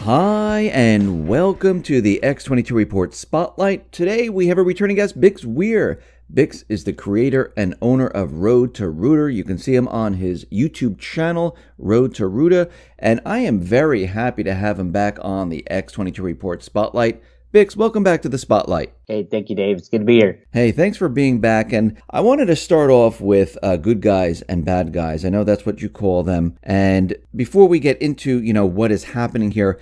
Hi, and welcome to the X22 Report Spotlight. Today we have a returning guest, Bix Weir. Bix is the creator and owner of RoadToRoota. You can see him on his YouTube channel, RoadToRoota, and I am very happy to have him back on the X22 Report Spotlight. Bix, welcome back to the Spotlight. Hey, thank you, Dave. It's good to be here. Hey, thanks for being back. And I wanted to start off with good guys and bad guys. I know that's what you call them. And before we get into, what is happening here,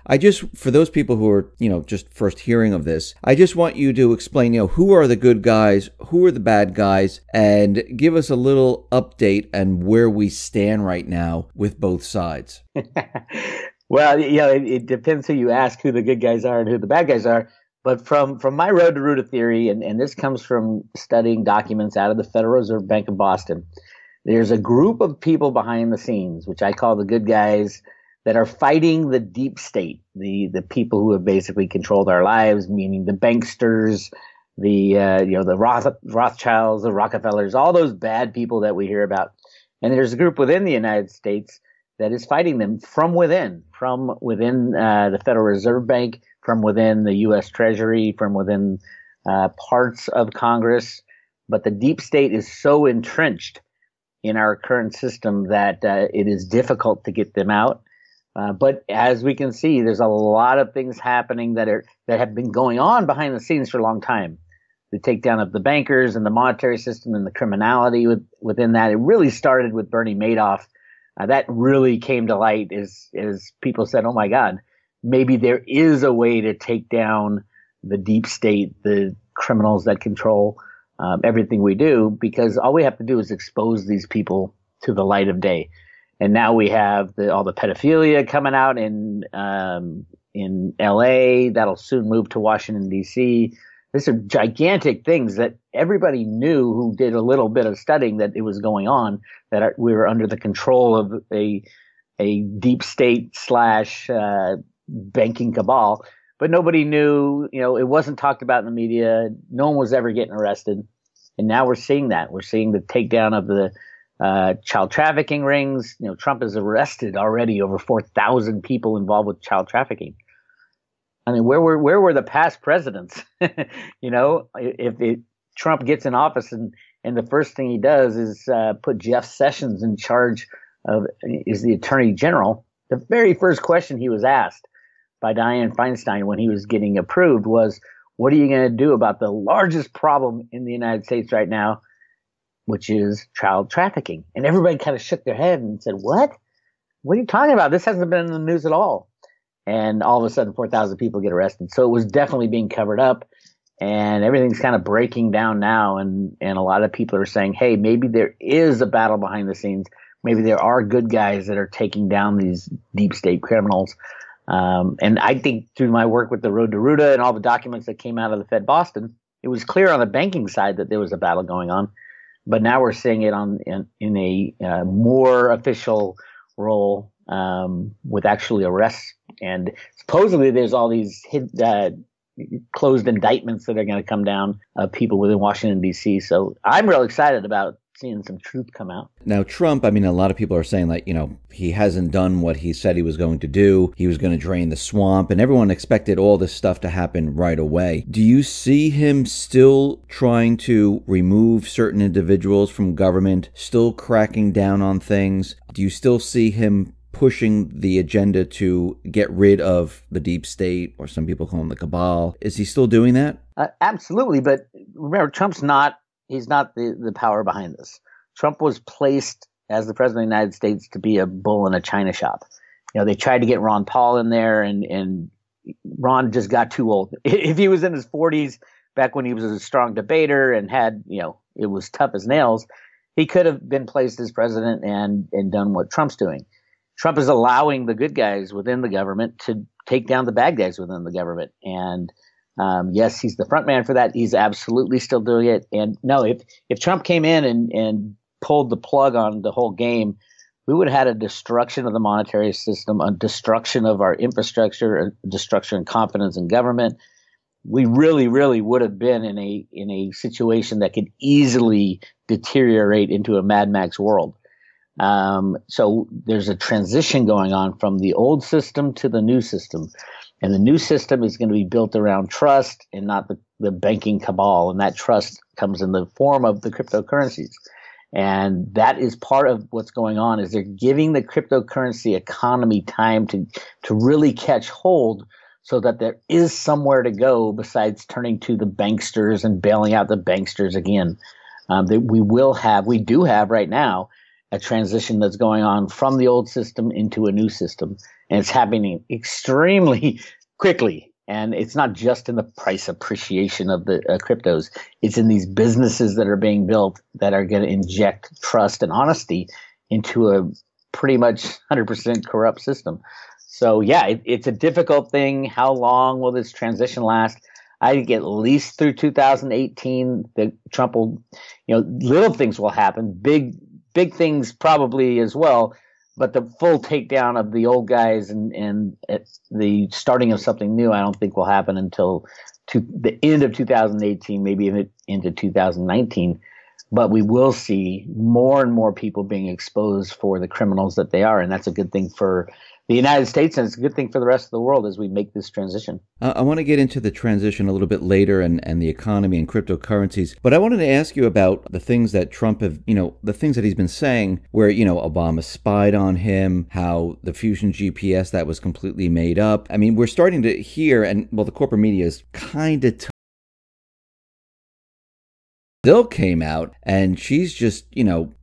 for those people who are, just first hearing of this, I just want you to explain, who are the good guys, who are the bad guys, and give us a little update on where we stand right now with both sides. Well, it depends who you ask who the good guys are and who the bad guys are. But from my RoadToRoota theory, and this comes from studying documents out of the Federal Reserve Bank of Boston, there's a group of people behind the scenes, which I call the good guys, that are fighting the deep state, the people who have basically controlled our lives, meaning the banksters, the Rothschilds, the Rockefellers, all those bad people that we hear about. And there's a group within the United States that is fighting them from within the Federal Reserve Bank, from within the U.S. Treasury, from within parts of Congress. But the deep state is so entrenched in our current system that it is difficult to get them out. But as we can see, there's a lot of things happening that have been going on behind the scenes for a long time. The takedown of the bankers and the monetary system and the criminality within that. It really started with Bernie Madoff. That really came to light as people said, oh, my God, maybe there is a way to take down the deep state, the criminals that control everything we do, because all we have to do is expose these people to the light of day. And now we have all the pedophilia coming out in L.A. That'll soon move to Washington, D.C. These are gigantic things that everybody knew who did a little bit of studying that it was going on, that we were under the control of a deep state / banking cabal. But nobody knew, it wasn't talked about in the media. No one was ever getting arrested. And now we're seeing that. We're seeing the takedown of the child trafficking rings. Trump has arrested already over 4,000 people involved with child trafficking. I mean, where were the past presidents? If Trump gets in office and the first thing he does is put Jeff Sessions in charge is the Attorney General, the very first question he was asked by Dianne Feinstein when he was getting approved was, what are you going to do about the largest problem in the United States right now, which is child trafficking? And everybody kind of shook their head and said, what? What are you talking about? This hasn't been in the news at all. And all of a sudden, 4,000 people get arrested. So it was definitely being covered up, and everything's kind of breaking down now. And a lot of people are saying, hey, maybe there is a battle behind the scenes. Maybe there are good guys that are taking down these deep state criminals. And I think through my work with the RoadToRoota and all the documents that came out of the Fed Boston, it was clear on the banking side that there was a battle going on. But now we're seeing it in a more official role with actually arrests. And supposedly there's all these closed indictments that are going to come down of people within Washington, D.C. So I'm real excited about seeing some truth come out. Now, Trump, a lot of people are saying he hasn't done what he said he was going to do. He was going to drain the swamp, and everyone expected all this stuff to happen right away. Do you see him still trying to remove certain individuals from government, still cracking down on things? Do you still see him pushing the agenda to get rid of the deep state, or some people call him the cabal? Is he still doing that? Absolutely. But remember, he's not the power behind this. Trump was placed as the president of the United States to be a bull in a china shop. They tried to get Ron Paul in there, and Ron just got too old. If he was in his 40s, back when he was a strong debater and had, it was tough as nails, he could have been placed as president and done what Trump's doing. Trump is allowing the good guys within the government to take down the bad guys within the government. And yes, he's the front man for that. He's absolutely still doing it. And no, if Trump came in and pulled the plug on the whole game, we would have had a destruction of the monetary system, a destruction of our infrastructure, a destruction in confidence in government. We really, really would have been in a situation that could easily deteriorate into a Mad Max world. So there's a transition going on from the old system to the new system. And the new system is going to be built around trust and not the banking cabal. And that trust comes in the form of the cryptocurrencies. And that is part of what's going on, is they're giving the cryptocurrency economy time to really catch hold, so that there is somewhere to go besides turning to the banksters and bailing out the banksters again. That we do have right now a transition that's going on from the old system into a new system. And it's happening extremely quickly. And it's not just in the price appreciation of the cryptos. It's in these businesses that are being built that are going to inject trust and honesty into a pretty much 100% corrupt system. So, yeah, it's a difficult thing. How long will this transition last? I think at least through 2018, that Trump will, little things will happen. Big things probably as well. But the full takedown of the old guys and the starting of something new, I don't think will happen until the end of 2018, maybe even into 2019. But we will see more and more people being exposed for the criminals that they are. And that's a good thing for the United States, and it's a good thing for the rest of the world as we make this transition. I want to get into the transition a little bit later and the economy and cryptocurrencies, but I wanted to ask you about the things that Trump the things that he's been saying, where, Obama spied on him, how the Fusion GPS, that was completely made up. I mean, we're starting to hear, and the corporate media is kind of still came out, and she's just,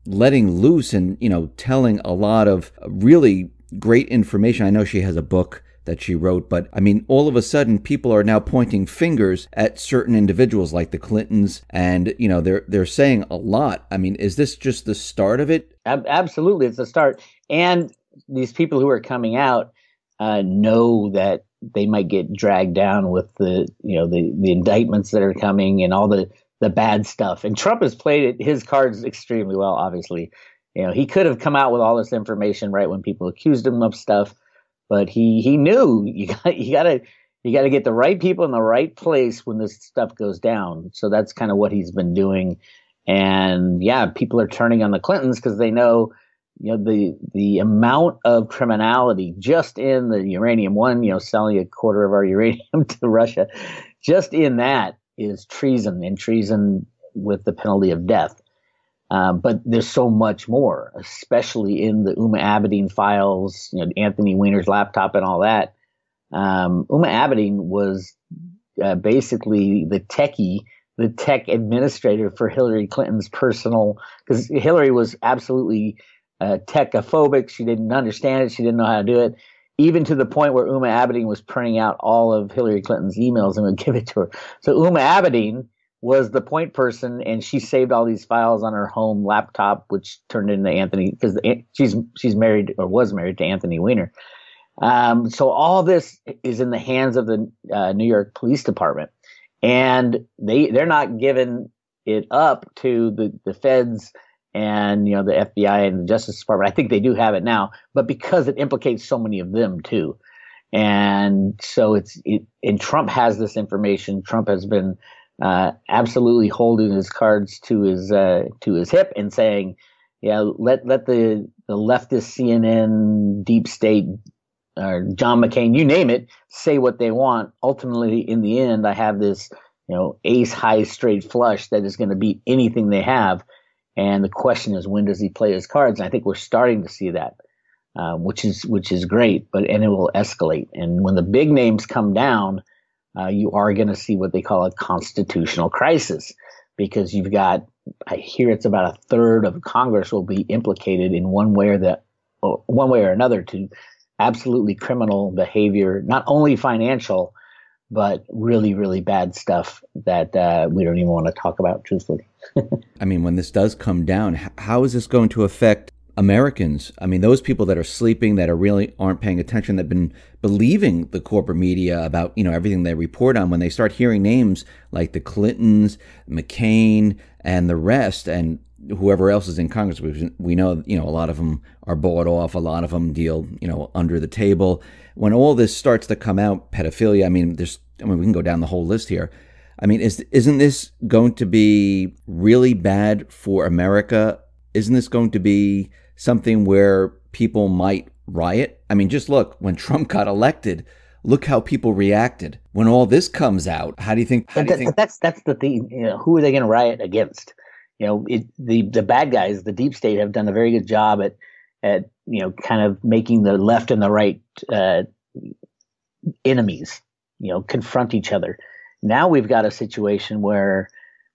letting loose and, telling a lot of really great information. I know she has a book that she wrote, but I mean, all of a sudden, people are now pointing fingers at certain individuals like the Clintons, and they're saying a lot. I mean, is this just the start of it? Absolutely, it's the start. And these people who are coming out know that they might get dragged down with the indictments that are coming and all the bad stuff. And Trump has played his cards extremely well, obviously. He could have come out with all this information right when people accused him of stuff, but he knew you got to get the right people in the right place when this stuff goes down. So that's kind of what he's been doing. And yeah, people are turning on the Clintons because they know, the amount of criminality just in the uranium one, selling a quarter of our uranium to Russia, just in that is treason, and treason with the penalty of death. But there's so much more, especially in the Uma Abedin files, Anthony Weiner's laptop and all that. Uma Abedin was basically the tech administrator for Hillary Clinton's personal, because Hillary was absolutely techophobic. She didn't understand it. She didn't know how to do it, even to the point where Uma Abedin was printing out all of Hillary Clinton's emails and would give it to her. So Uma Abedin was the point person, and she saved all these files on her home laptop, which turned into Anthony, because she's married, or was married, to Anthony Weiner. So all this is in the hands of the New York Police Department, and they're not giving it up to the feds and the FBI and the Justice Department. I think they do have it now, but because it implicates so many of them too, and so and Trump has this information. Trump has been absolutely holding his cards to his hip and saying, let the leftist CNN, deep state, John McCain, you name it, say what they want. Ultimately, in the end, I have this, ace high straight flush that is going to beat anything they have. And the question is, when does he play his cards? And I think we're starting to see that, which is great, and it will escalate. And when the big names come down, you are going to see what they call a constitutional crisis, because you've got, I hear it's about a third of Congress will be implicated in one way or another to absolutely criminal behavior, not only financial, but really, really bad stuff that we don't even want to talk about, truthfully. I mean, when this does come down, how is this going to affect Americans? I mean, those people that are sleeping, that really aren't paying attention, that have been believing the corporate media about, everything they report on, when they start hearing names like the Clintons, McCain, and the rest, and whoever else is in Congress, we know, a lot of them are bought off, a lot of them deal, under the table. When all this starts to come out, pedophilia, we can go down the whole list here. I mean, isn't this going to be really bad for America? Isn't this going to be something where people might riot? I mean, just look, when Trump got elected, look how people reacted. When all this comes out, how do you think? But that's the thing. Who are they going to riot against? The bad guys, the deep state, have done a very good job at kind of making the left and the right enemies, confront each other. Now we've got a situation where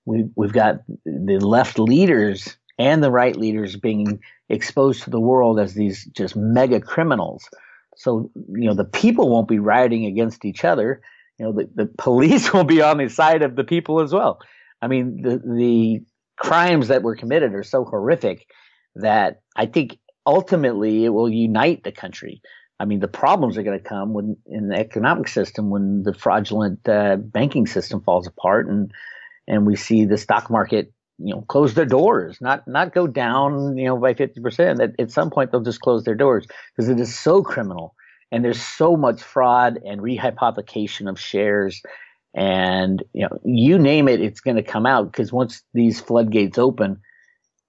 we've got the left leaders and the right leaders being exposed to the world as these just mega criminals. So, the people won't be rioting against each other. The police will be on the side of the people as well. I mean, the crimes that were committed are so horrific that I think ultimately it will unite the country. I mean, the problems are going to come in the economic system when the fraudulent banking system falls apart and we see the stock market, close their doors, not go down, by 50%. At some point they'll just close their doors because it is so criminal and there's so much fraud and rehypothecation of shares. And, you name it, it's going to come out because once these floodgates open,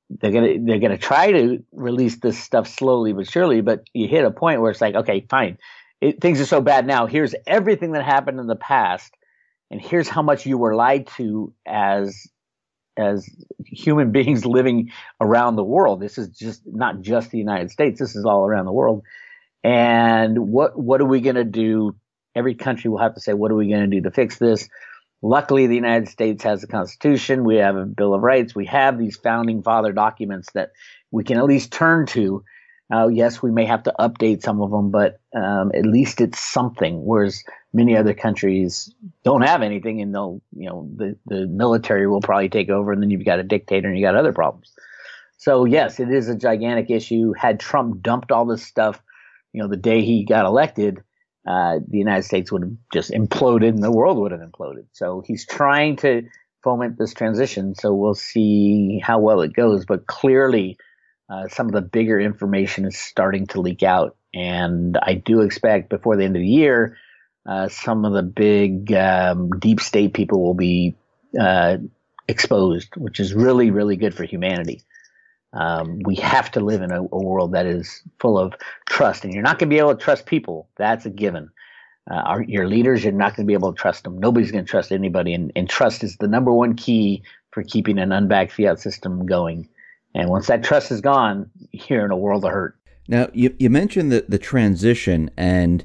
they're going to try to release this stuff slowly but surely. But you hit a point where it's like, okay, fine. Things are so bad now. Here's everything that happened in the past. And here's how much you were lied to as human beings living around the world. This is just not just the United States. This is all around the world. And what are we going to do? Every country will have to say, what are we going to do to fix this? Luckily, the United States has a constitution. We have a Bill of Rights. We have these founding father documents that we can at least turn to. Yes, we may have to update some of them, but at least it's something. Whereas many other countries don't have anything, and the military will probably take over, and then you've got a dictator and you got other problems. So yes, it is a gigantic issue. Had Trump dumped all this stuff, the day he got elected, the United States would have just imploded and the world would have imploded. So he's trying to foment this transition. So we'll see how well it goes. But clearly, some of the bigger information is starting to leak out. And I do expect before the end of the year, some of the big deep state people will be exposed, which is really, really good for humanity. We have to live in a world that is full of trust, and you're not going to be able to trust people. That's a given. Your leaders, you're not going to be able to trust them. Nobody's going to trust anybody, and trust is the number one key for keeping an unbacked fiat system going. And once that trust is gone, you're in a world of hurt. Now, you mentioned the transition, and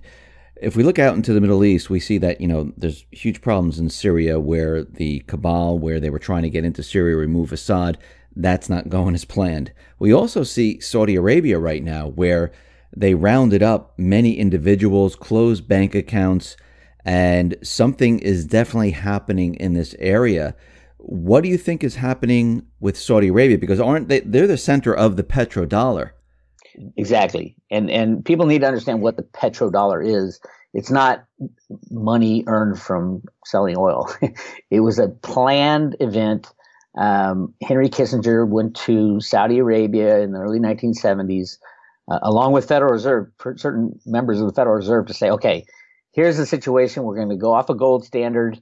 if we look out into the Middle East, we see that, there's huge problems in Syria where the cabal, where they were trying to get into Syria, remove Assad, that's not going as planned. We also see Saudi Arabia right now where they rounded up many individuals, closed bank accounts, and something is definitely happening in this area. What do you think is happening with Saudi Arabia? Because they're the center of the petrodollar. Exactly. And people need to understand what the petrodollar is. It's not money earned from selling oil. It was a planned event. Henry Kissinger went to Saudi Arabia in the early 1970s, along with Federal Reserve, certain members of the Federal Reserve, to say, okay, here's the situation. We're going to go off a gold standard,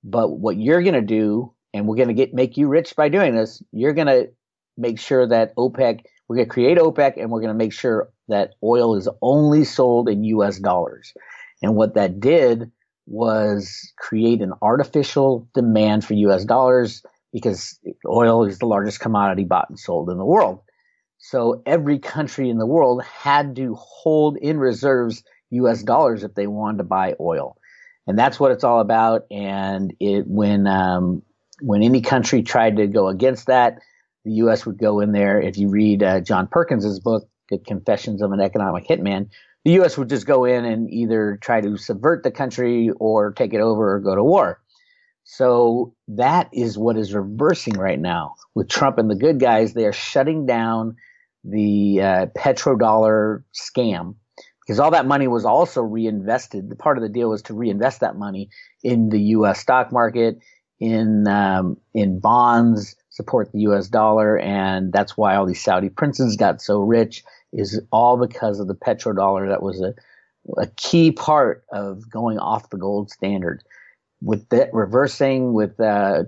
but what you're going to do, and we're going to make you rich by doing this, you're going to make sure that OPEC, we're going to create OPEC, and we're going to make sure that oil is only sold in U.S. dollars. And what that did was create an artificial demand for U.S. dollars because oil is the largest commodity bought and sold in the world. So every country in the world had to hold in reserves U.S. dollars if they wanted to buy oil. And that's what it's all about. And when any country tried to go against that, the U.S. would go in there. If you read John Perkins's book, The Confessions of an Economic Hitman, the U.S. would just go in and either try to subvert the country or take it over or go to war. So that is what is reversing right now. With Trump and the good guys, they are shutting down the petrodollar scam because all that money was also reinvested. The part of the deal was to reinvest that money in the U.S. stock market, in bonds, support the U.S. dollar, and that's why all these Saudi princes got so rich, is all because of the petrodollar. That was a key part of going off the gold standard. With that reversing, with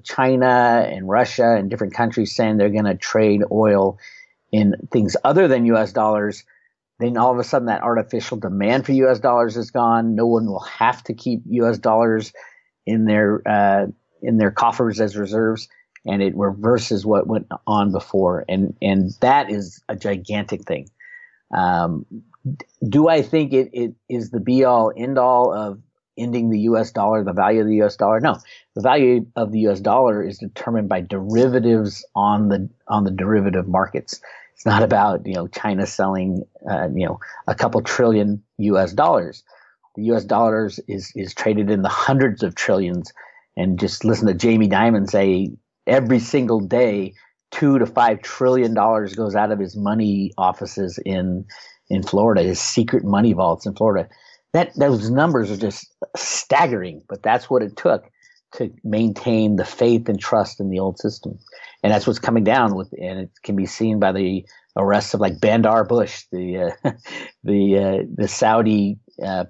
China and Russia and different countries saying they're going to trade oil in things other than U.S. dollars, then all of a sudden that artificial demand for U.S. dollars is gone. No one will have to keep U.S. dollars in their coffers as reserves, and it reverses what went on before. And that is a gigantic thing. Do I think it is the be all end all of ending the U.S. dollar, the value of the U.S. dollar? No, the value of the U.S. dollar is determined by derivatives on the derivative markets. It's not about China selling a couple trillion U.S. dollars. The U.S. dollars is traded in the hundreds of trillions, and just listen to Jamie Dimon say every single day $2 to $5 trillion goes out of his money offices in Florida, his secret money vaults in Florida. Those numbers are just staggering, but that's what it took to maintain the faith and trust in the old system. And that's what's coming down with, and it can be seen by the arrests of like Bandar Bush, the Saudi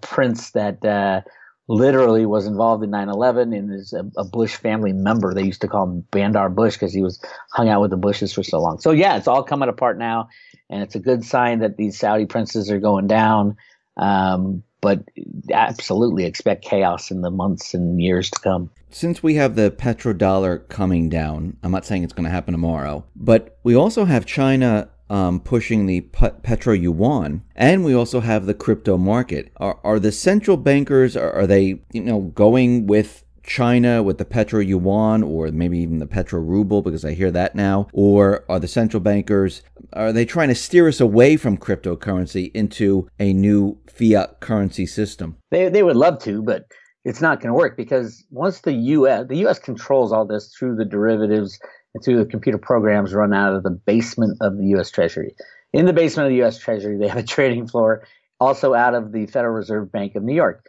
prince that literally was involved in 9/11 and is a Bush family member. They used to call him Bandar Bush because he was hung out with the Bushes for so long. So yeah, it's all coming apart now, and it's a good sign that these Saudi princes are going down. But absolutely expect chaos in the months and years to come. Since we have the petrodollar coming down, I'm not saying it's going to happen tomorrow, but we also have China pushing the petro yuan, and we also have the crypto market. Are the central bankers, are they going with China with the petro yuan, or maybe even the petro ruble, because I hear that now? Or are the central bankers, are they trying to steer us away from cryptocurrency into a new fiat currency system? They would love to, but it's not going to work, because once the U.S. controls all this through the derivatives and through the computer programs run out of the basement of the U.S. Treasury. In the basement of the U.S. Treasury, they have a trading floor, also out of the Federal Reserve Bank of New York.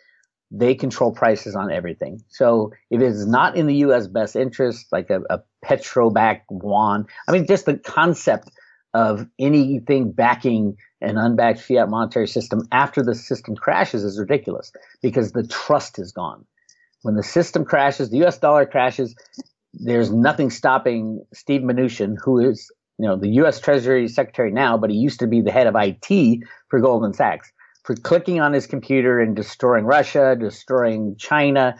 They control prices on everything. So if it's not in the U.S. best interest, like a petro-backed yuan, I mean, just the concept of anything backing an unbacked fiat monetary system after the system crashes is ridiculous, because the trust is gone. When the system crashes, the U.S. dollar crashes, there's nothing stopping Steve Mnuchin, who is the U.S. Treasury Secretary now, but he used to be the head of IT for Goldman Sachs, for clicking on his computer and destroying Russia, destroying China.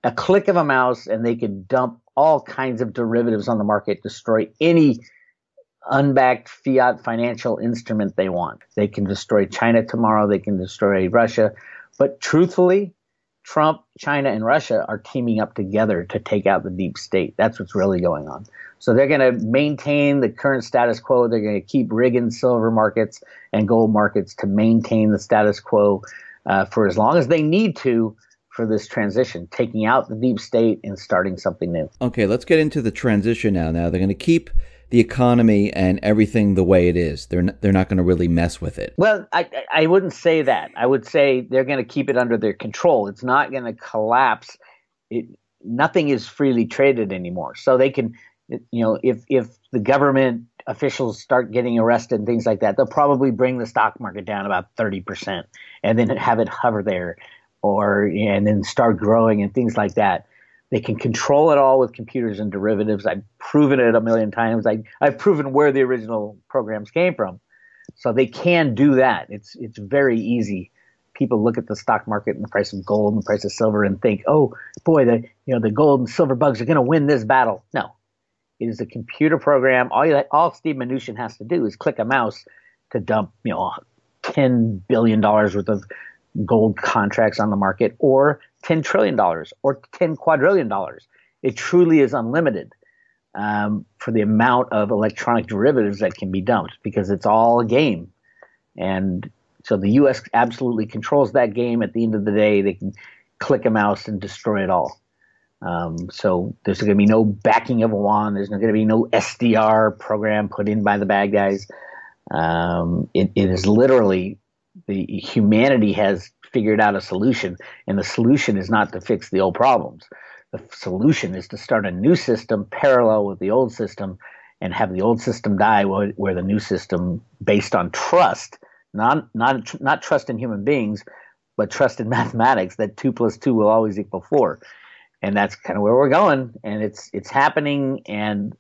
A click of a mouse, and they could dump all kinds of derivatives on the market, destroy any unbacked fiat financial instrument they want. They can destroy China tomorrow. They can destroy Russia. But truthfully, Trump, China, and Russia are teaming up together to take out the deep state. That's what's really going on. So they're going to maintain the current status quo. They're going to keep rigging silver markets and gold markets to maintain the status quo for as long as they need to for this transition, taking out the deep state and starting something new. Okay, let's get into the transition now. Now, they're going to keep the economy and everything the way it is. They're not going to really mess with it. Well, I wouldn't say that. I would say they're going to keep it under their control. It's not going to collapse. Nothing is freely traded anymore. So they can, if the government officials start getting arrested and things like that, they'll probably bring the stock market down about 30% and then have it hover there, and then start growing and things like that. They can control it all with computers and derivatives. I've proven it a million times. I've proven where the original programs came from. So they can do that. It's very easy. People look at the stock market and the price of gold and the price of silver and think, oh boy, the gold and silver bugs are going to win this battle. No, it is a computer program. All Steve Mnuchin has to do is click a mouse to dump $10 billion worth of gold contracts on the market, or $10 trillion or $10 quadrillion. It truly is unlimited for the amount of electronic derivatives that can be dumped, because it's all a game. And so the U.S. absolutely controls that game. At the end of the day, they can click a mouse and destroy it all. So there's going to be no backing of a yuan. There's going to be no SDR program put in by the bad guys. It is literally, the humanity has figured out a solution, and the solution is not to fix the old problems. The solution is to start a new system parallel with the old system and have the old system die, where the new system, based on trust, not trust in human beings, but trust in mathematics, that 2 + 2 will always equal 4. And that's kind of where we're going, and it's happening. And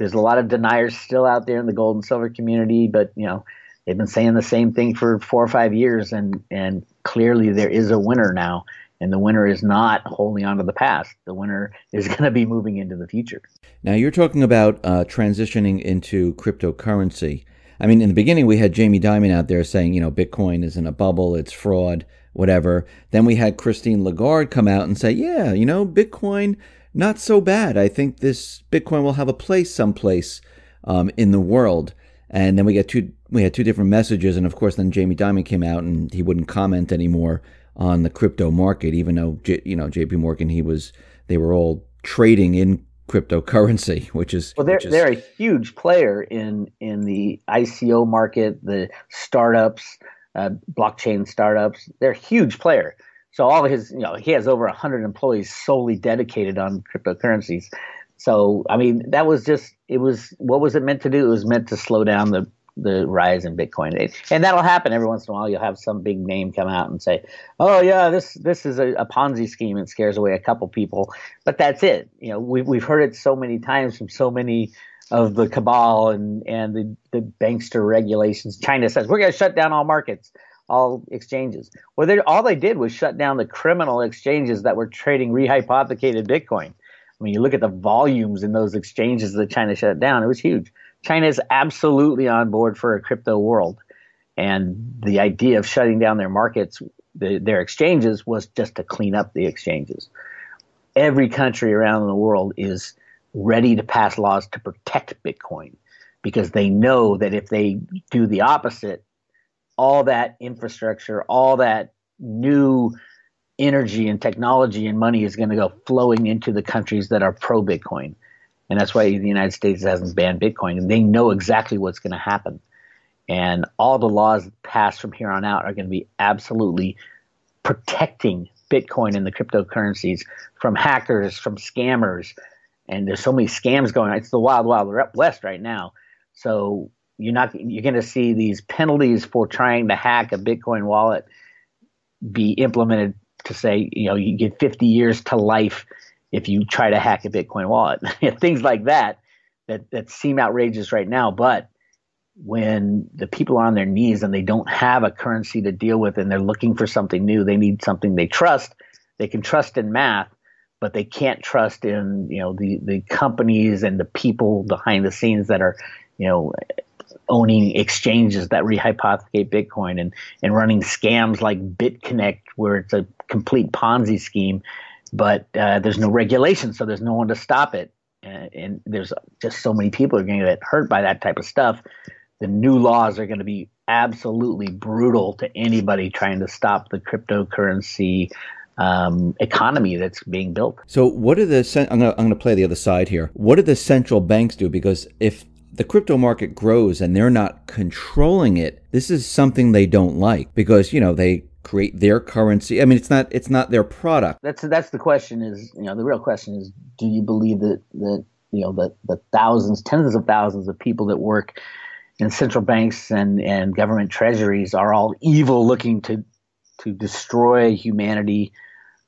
There's a lot of deniers still out there in the gold and silver community, but they've been saying the same thing for 4 or 5 years, and clearly there is a winner now, and the winner is not holding on to the past. The winner is going to be moving into the future. Now, you're talking about transitioning into cryptocurrency. I mean, in the beginning, we had Jamie Dimon out there saying, Bitcoin is in a bubble, it's fraud, whatever. Then we had Christine Lagarde come out and say, yeah, Bitcoin, not so bad. I think this Bitcoin will have a place someplace in the world. And then we had two different messages. And of course, then Jamie Dimon came out and he wouldn't comment anymore on the crypto market, even though, JP Morgan, they were all trading in cryptocurrency, which is they're a huge player in the ICO market, the startups, blockchain startups. They're a huge player. So all of his, he has over 100 employees solely dedicated on cryptocurrencies. So I mean, what was it meant to do? It was meant to slow down the rise in Bitcoin, and that'll happen every once in a while. You'll have some big name come out and say, "Oh yeah, this is a Ponzi scheme," and scares away a couple people. But that's it. We've heard it so many times from so many of the cabal and the bankster regulations. China says we're going to shut down all markets, all exchanges. Well, all they did was shut down the criminal exchanges that were trading rehypothecated Bitcoin. I mean, you look at the volumes in those exchanges that China shut down; it was huge. China is absolutely on board for a crypto world. And the idea of shutting down their markets, their exchanges, was just to clean up the exchanges. Every country around the world is ready to pass laws to protect Bitcoin because they know that if they do the opposite, all that infrastructure, all that new energy and technology and money is going to go flowing into the countries that are pro-Bitcoin. And that's why the United States hasn't banned Bitcoin. And they know exactly what's going to happen. And all the laws passed from here on out are going to be absolutely protecting Bitcoin and the cryptocurrencies from hackers, from scammers. And there's so many scams going on. It's the wild, wild west right now. So you're going to see these penalties for trying to hack a Bitcoin wallet be implemented to say, you get 50 years to life if you try to hack a Bitcoin wallet. Things like that seem outrageous right now. But when the people are on their knees and they don't have a currency to deal with and they're looking for something new, they need something they trust. They can trust in math, but they can't trust in the companies and the people behind the scenes that are owning exchanges that rehypothecate Bitcoin and running scams like BitConnect, where it's a complete Ponzi scheme. But there's no regulation, so there's no one to stop it. And there's just so many people are going to get hurt by that type of stuff. The new laws are going to be absolutely brutal to anybody trying to stop the cryptocurrency economy that's being built. So what are I'm going to play the other side here. What do the central banks do? Because if the crypto market grows and they're not controlling it, this is something they don't like because, they create their currency. I mean, it's not their product. That's the question is, the real question is, do you believe that the thousands, tens of thousands of people that work in central banks and government treasuries are all evil, looking to destroy humanity?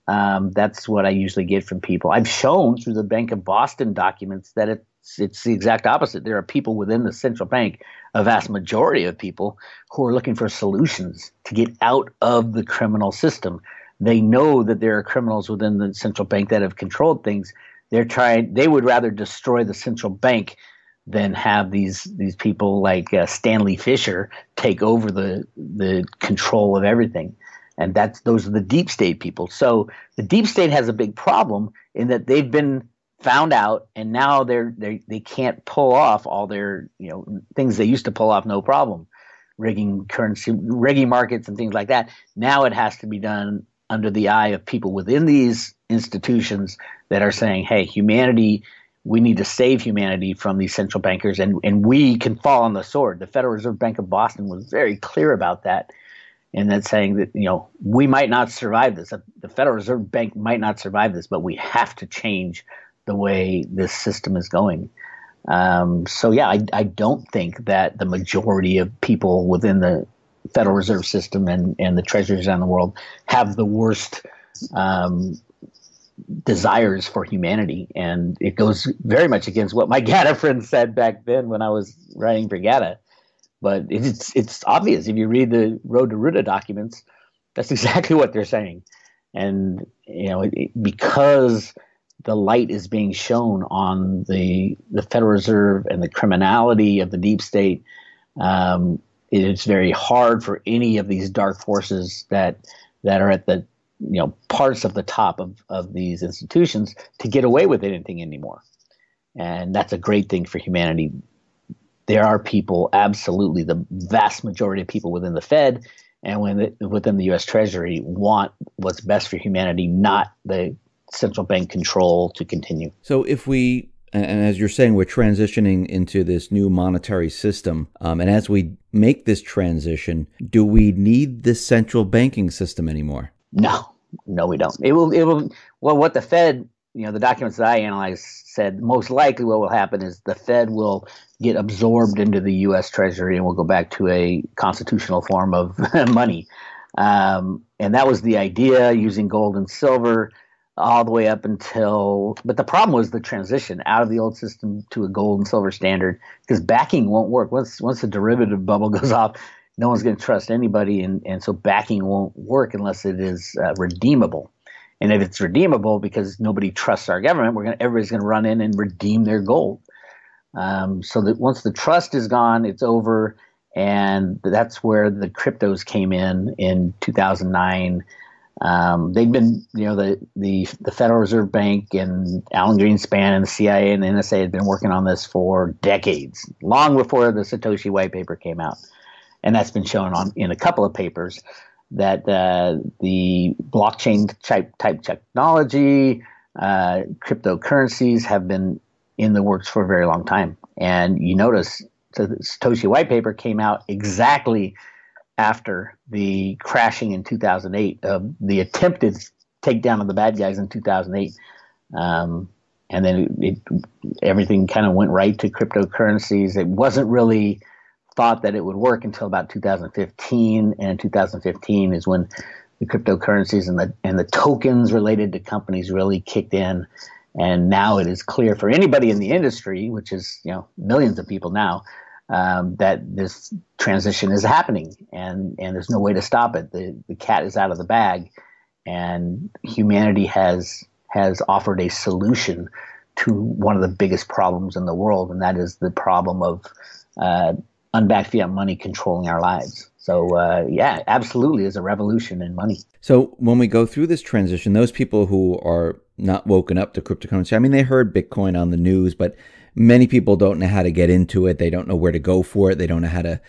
That's what I usually get from people. I've shown through the Bank of Boston documents that it's the exact opposite. There are people within the central bank, a vast majority of people, who are looking for solutions to get out of the criminal system. They know that there are criminals within the central bank that have controlled things. They would rather destroy the central bank than have these people like Stanley Fischer take over the control of everything. And those are the deep state people. So the deep state has a big problem in that they've been found out, and now they can't pull off all their things they used to pull off no problem, rigging currency, rigging markets, and things like that. Now it has to be done under the eye of people within these institutions that are saying, "Hey, humanity, we need to save humanity from these central bankers, and we can fall on the sword." The Federal Reserve Bank of Boston was very clear about that. And that's saying that, we might not survive this. The Federal Reserve Bank might not survive this, but we have to change the way this system is going. So, yeah, I don't think that the majority of people within the Federal Reserve System and the treasuries around the world have the worst desires for humanity. And it goes very much against what my GATA friends said back then when I was writing for GATA. But it's obvious if you read the RoadToRoota documents, that's exactly what they're saying. And because the light is being shown on the Federal Reserve and the criminality of the deep state, it's very hard for any of these dark forces that are at the parts of the top of these institutions to get away with anything anymore. And that's a great thing for humanity. There are people, absolutely, the vast majority of people within the Fed and within the U.S. Treasury want what's best for humanity, not the central bank control to continue. So if we, and as you're saying, we're transitioning into this new monetary system, and as we make this transition, do we need this central banking system anymore? No, we don't. It will. Well, what the Fed, the documents that I analyzed said most likely what will happen is the Fed will get absorbed into the U.S. Treasury and we'll go back to a constitutional form of money. And that was the idea, using gold and silver all the way up until, but the problem was the transition out of the old system to a gold and silver standard, because backing won't work. Once the derivative bubble goes off, no one's going to trust anybody. And so backing won't work unless it is redeemable. And if it's redeemable, because nobody trusts our government, everybody's going to run in and redeem their gold. So that once the trust is gone, it's over. And that's where the cryptos came in 2009. They'd been, the Federal Reserve Bank and Alan Greenspan and the CIA and the NSA had been working on this for decades, long before the Satoshi white paper came out. And that's been shown in a couple of papers that the blockchain type technology, cryptocurrencies have been in the works for a very long time. And you notice the Satoshi white paper came out exactly after the crashing in 2008, the attempted takedown of the bad guys in 2008. And then everything kind of went right to cryptocurrencies. It wasn't really thought that it would work until about 2015. And in 2015 is when the cryptocurrencies and the tokens related to companies really kicked in. And now it is clear for anybody in the industry, which is millions of people now, that this transition is happening, and there's no way to stop it. The cat is out of the bag, and humanity has offered a solution to one of the biggest problems in the world, and that is the problem of unbacked fiat money controlling our lives. So absolutely is a revolution in money. So when we go through this transition, those people who are not woken up to cryptocurrency, I mean, they heard Bitcoin on the news, but many people don't know how to get into it. They don't know where to go for it. They don't know how to,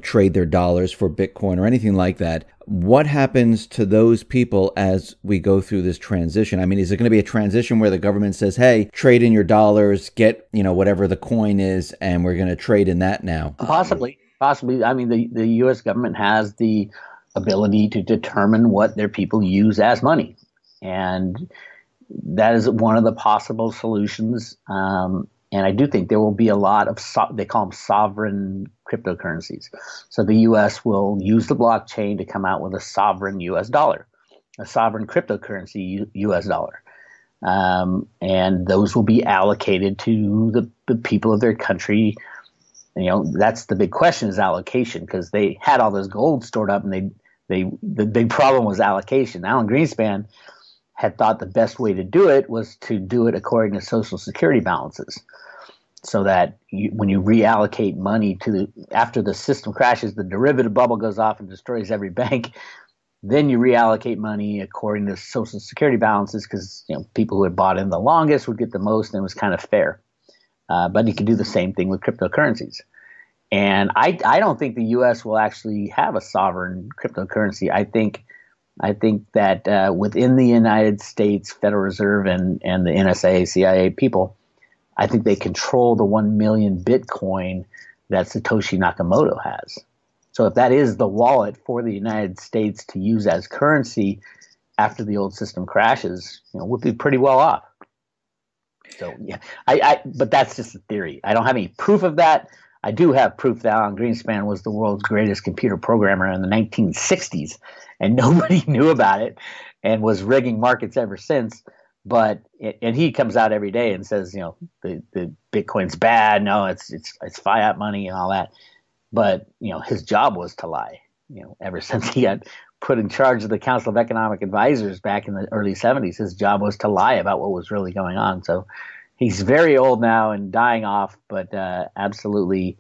trade their dollars for Bitcoin or anything like that. What happens to those people as we go through this transition? I mean, is it going to be a transition where the government says, hey, trade in your dollars, get, whatever the coin is, and we're going to trade in that now? Possibly. I mean, the U.S. government has the ability to determine what their people use as money. And that is one of the possible solutions. And I do think there will be a lot of, they call them sovereign cryptocurrencies. So the U.S. will use the blockchain to come out with a sovereign U.S. dollar, a sovereign cryptocurrency U.S. dollar. And those will be allocated to the people of their country. That's the big question, is allocation, because they had all this gold stored up, and the big problem was allocation. Alan Greenspan had thought the best way to do it was to do it according to Social Security balances, so that when you reallocate money after the system crashes, the derivative bubble goes off and destroys every bank, then you reallocate money according to Social Security balances, because people who had bought in the longest would get the most, and it was kind of fair. But you can do the same thing with cryptocurrencies. And I don't think the U.S. will actually have a sovereign cryptocurrency. I think that within the United States Federal Reserve and the NSA, CIA people, I think they control the 1 million Bitcoin that Satoshi Nakamoto has. So if that is the wallet for the United States to use as currency after the old system crashes, we'll be pretty well off. So yeah, but that's just a theory. I don't have any proof of that. I do have proof that Alan Greenspan was the world's greatest computer programmer in the 1960s, and nobody knew about it, and was rigging markets ever since. But and he comes out every day and says, the Bitcoin's bad. No, it's fiat money and all that. But his job was to lie. Ever since he got put in charge of the Council of Economic Advisors back in the early 70s, his job was to lie about what was really going on. So he's very old now and dying off, but absolutely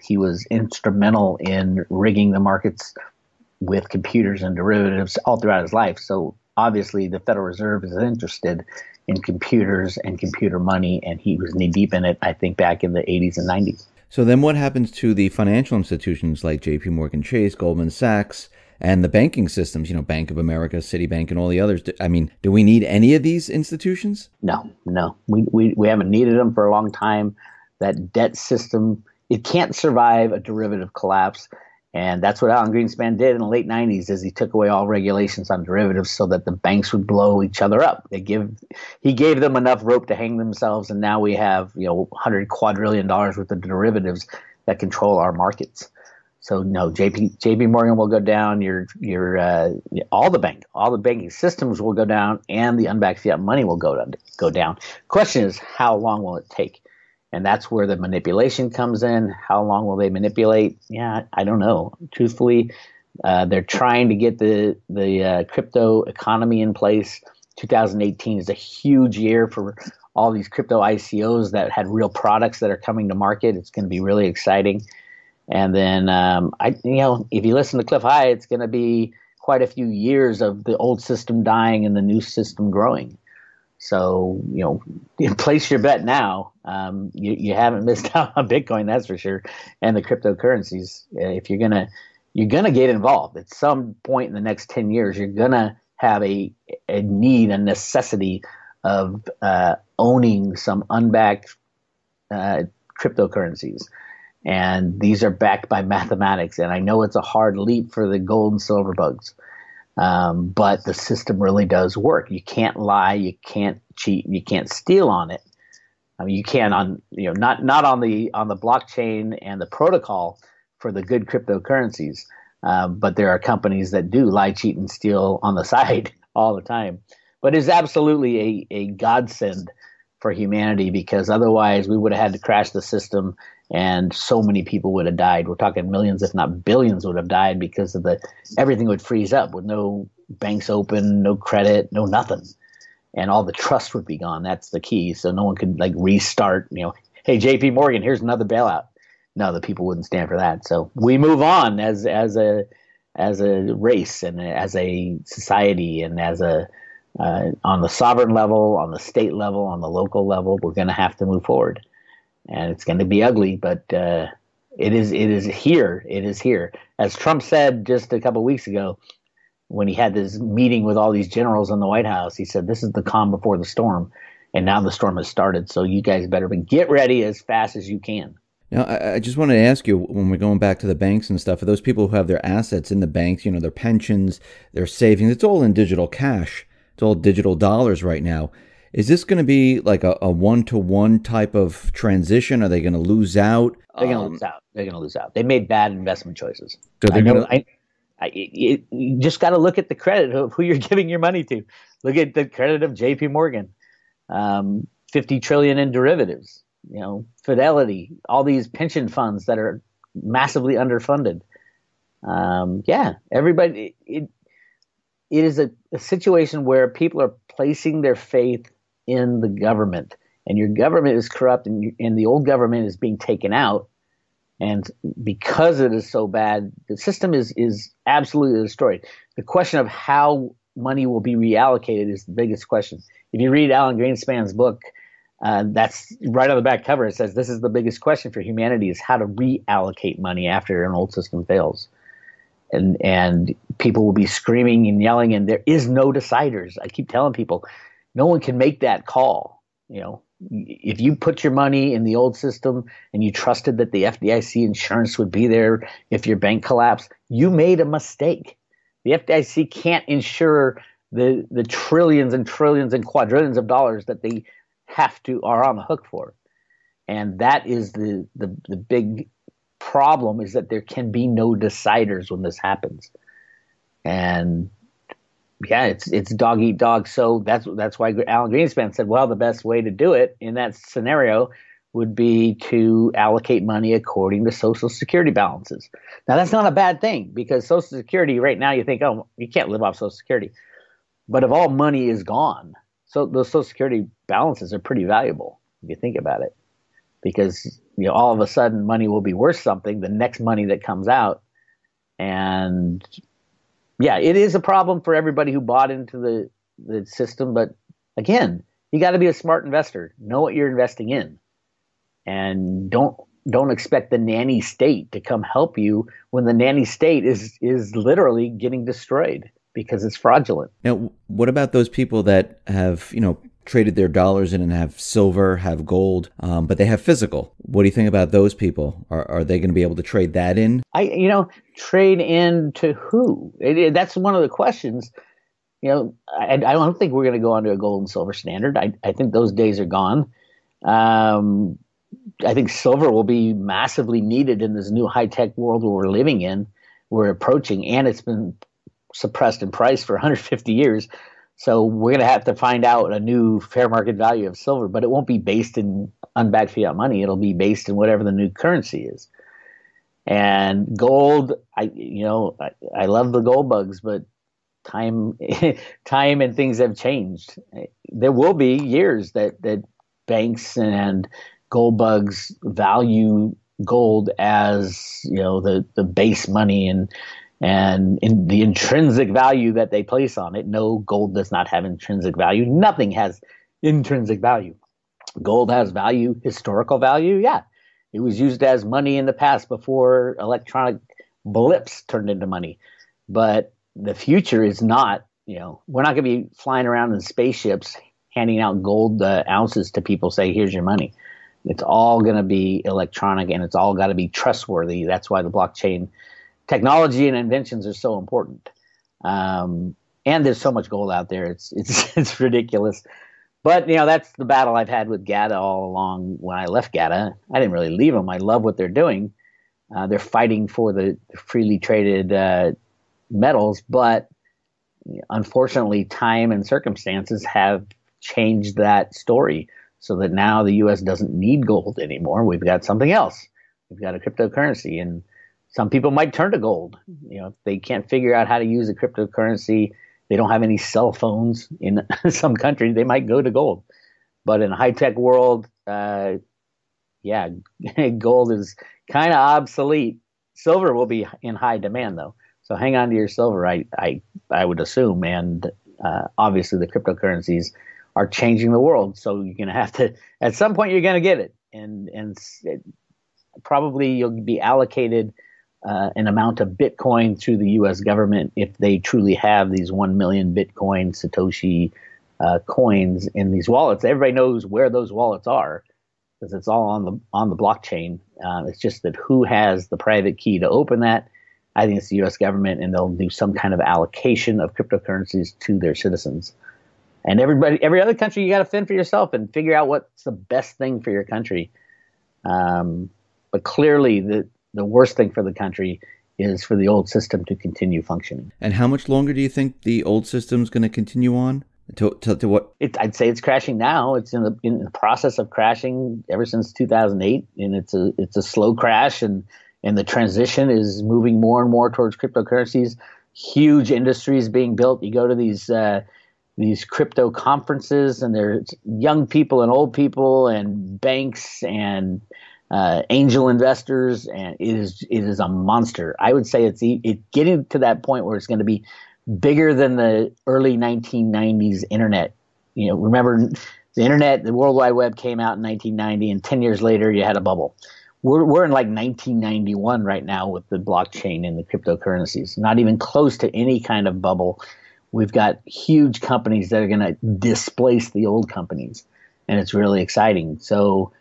he was instrumental in rigging the markets with computers and derivatives all throughout his life. So obviously the Federal Reserve is interested in computers and computer money, and he was knee deep in it, I think, back in the 80s and 90s. So then what happens to the financial institutions like JP Morgan Chase, Goldman Sachs, and the banking systems, Bank of America, Citibank, and all the others? Do we need any of these institutions? No. We haven't needed them for a long time. That debt system, it can't survive a derivative collapse. And that's what Alan Greenspan did in the late 90s, is he took away all regulations on derivatives so that the banks would blow each other up. He gave them enough rope to hang themselves, and now we have $100 quadrillion worth of derivatives that control our markets. So no, JP Morgan will go down. All the banking systems will go down, and the unbacked fiat money will go down. Question is, how long will it take? And that's where the manipulation comes in. How long will they manipulate? Yeah, I don't know. Truthfully, they're trying to get the crypto economy in place. 2018 is a huge year for all these crypto ICOs that had real products that are coming to market. It's going to be really exciting. And then, if you listen to Clif High, it's going to be quite a few years of the old system dying and the new system growing. So, place your bet now. You haven't missed out on Bitcoin, that's for sure, and the cryptocurrencies. If you're gonna get involved at some point in the next 10 years, you're gonna have a necessity of owning some unbacked cryptocurrencies. And these are backed by mathematics. And I know it's a hard leap for the gold and silver bugs. But the system really does work. You can't lie, you can't cheat, you can't steal on it. I mean, you can on not on the blockchain and the protocol for the good cryptocurrencies, but there are companies that do lie, cheat, and steal on the side all the time. But it's absolutely a godsend for humanity, because otherwise we would have had to crash the system, and so many people would have died. We're talking millions, if not billions, would have died because of everything would freeze up with no banks open, no credit, no nothing. And all the trust would be gone. That's the key. So no one could restart, hey, JP Morgan, here's another bailout. No, the people wouldn't stand for that. So we move on as a race and as a society, and on the sovereign level, on the state level, on the local level, we're going to have to move forward. And it's going to be ugly, but it is here. It is here. As Trump said just a couple of weeks ago, when he had this meeting with all these generals in the White House, he said, this is the calm before the storm. And now the storm has started. So you guys better get ready as fast as you can. Now, I just wanted to ask you, when we're going back to the banks and stuff, for those people who have their assets in the banks, their pensions, their savings, it's all in digital cash. It's all digital dollars right now. Is this going to be like a one-to-one type of transition? Are they going to lose out? They're going to lose out. They're going to lose out. They made bad investment choices. So they're going to. You just got to look at the credit of who you're giving your money to. Look at the credit of JP Morgan, 50 trillion in derivatives, Fidelity, all these pension funds that are massively underfunded. Everybody, it is a situation where people are placing their faith in the government, and your government is corrupt, and the old government is being taken out. And because it is so bad, the system is absolutely destroyed. The question of how money will be reallocated is the biggest question. If you read Alan Greenspan's book, that's right on the back cover. It says this is the biggest question for humanity, is how to reallocate money after an old system fails. And people will be screaming and yelling, and there is no deciders. I keep telling people, no one can make that call. If you put your money in the old system and you trusted that the FDIC insurance would be there if your bank collapsed, you made a mistake. The FDIC can't insure the trillions and trillions and quadrillions of dollars that they are on the hook for. And that is the big problem, is that there can be no deciders when this happens. And Yeah, it's dog eat dog. So that's why Alan Greenspan said, well, the best way to do it in that scenario would be to allocate money according to Social Security balances. Now that's not a bad thing because Social Security right now you think, oh, you can't live off Social Security, but if all money is gone, so those Social Security balances are pretty valuable if you think about it, because all of a sudden money will be worth something the next money that comes out, and yeah, it is a problem for everybody who bought into the system. But again, you got to be a smart investor. Know what you're investing in, and don't expect the nanny state to come help you when the nanny state is literally getting destroyed because it's fraudulent. Now, what about those people that have traded their dollars in and have silver, have gold, but they have physical? What do you think about those people? Are they going to be able to trade that in? Trade in to who? That's one of the questions. I don't think we're going to go onto a gold and silver standard. I think those days are gone. I think silver will be massively needed in this new high-tech world where we're living in, we're approaching, and it's been suppressed in price for 150 years. So we're going to have to find out a new fair market value of silver, but it won't be based in unbacked fiat money. It'll be based in whatever the new currency is. And gold, I love the gold bugs, but time and things have changed. There will be years that banks and gold bugs value gold as the base money and in the intrinsic value that they place on it. No, gold does not have intrinsic value. Nothing has intrinsic value. Gold has value, historical value. Yeah, it was used as money in the past before electronic blips turned into money. But the future is not, we're not going to be flying around in spaceships handing out gold ounces to people, say, here's your money. It's all going to be electronic, and it's all got to be trustworthy. That's why the blockchain technology and inventions are so important. And there's so much gold out there. It's ridiculous. But, that's the battle I've had with GATA all along. When I left GATA, I didn't really leave them. I love what they're doing. They're fighting for the freely traded metals, but unfortunately, time and circumstances have changed that story so that now the U.S. doesn't need gold anymore. We've got something else. We've got a cryptocurrency, and some people might turn to gold. If they can't figure out how to use a cryptocurrency, they don't have any cell phones in some country, they might go to gold. But in a high-tech world, gold is kind of obsolete. Silver will be in high demand, though. So hang on to your silver, I would assume. And obviously the cryptocurrencies are changing the world. So you're going to have to, at some point, you're going to get it. And probably you'll be allocated an amount of Bitcoin through the U.S. government if they truly have these 1 million Bitcoin Satoshi coins in these wallets. Everybody knows where those wallets are because it's all on the blockchain. It's just that who has the private key to open that? I think it's the U.S. government, and they'll do some kind of allocation of cryptocurrencies to their citizens. And every other country, you got to fend for yourself and figure out what's the best thing for your country. But clearly, the worst thing for the country is for the old system to continue functioning. And how much longer do you think the old system's going to continue on? To what? I'd say it's crashing now. It's in the process of crashing ever since 2008, and it's a slow crash, and the transition is moving more and more towards cryptocurrencies. Huge industries being built. You go to these crypto conferences, and there's young people and old people and banks and angel investors, and it is a monster. I would say it's getting to that point where it's going to be bigger than the early 1990s internet. Remember the internet, the World Wide Web came out in 1990, and 10 years later you had a bubble. We're in like 1991 right now with the blockchain and the cryptocurrencies. Not even close to any kind of bubble. We've got huge companies that are going to displace the old companies, and it's really exciting. So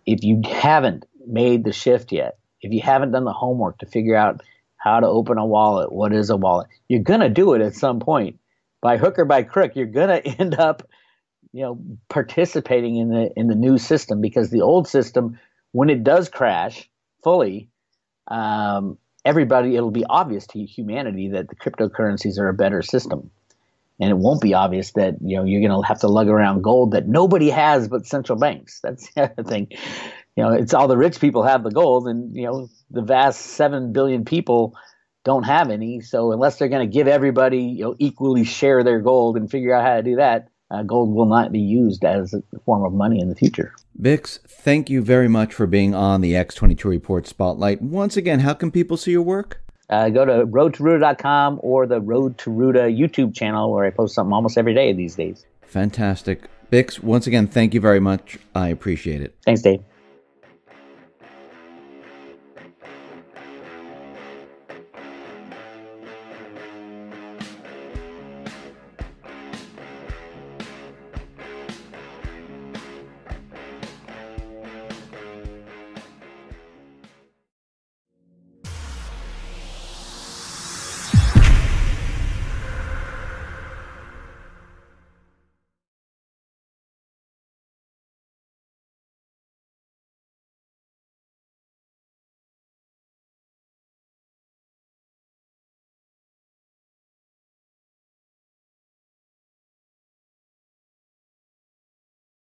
if you haven't made the shift yet, if you haven't done the homework to figure out how to open a wallet, what is a wallet, you're going to do it at some point. By hook or by crook, you're going to end up, participating in the new system, because the old system, when it does crash fully, it'll be obvious to humanity that the cryptocurrencies are a better system. And it won't be obvious that, you're going to have to lug around gold that nobody has but central banks. That's the other thing. It's all the rich people have the gold, and, the vast 7 billion people don't have any. So unless they're going to give everybody, equally share their gold and figure out how to do that, gold will not be used as a form of money in the future. Bix, thank you very much for being on the X22 Report Spotlight. Once again, how can people see your work? Go to RoadToRoota.com or the RoadToRoota YouTube channel, where I post something almost every day these days. Fantastic. Bix, once again, thank you very much. I appreciate it. Thanks, Dave.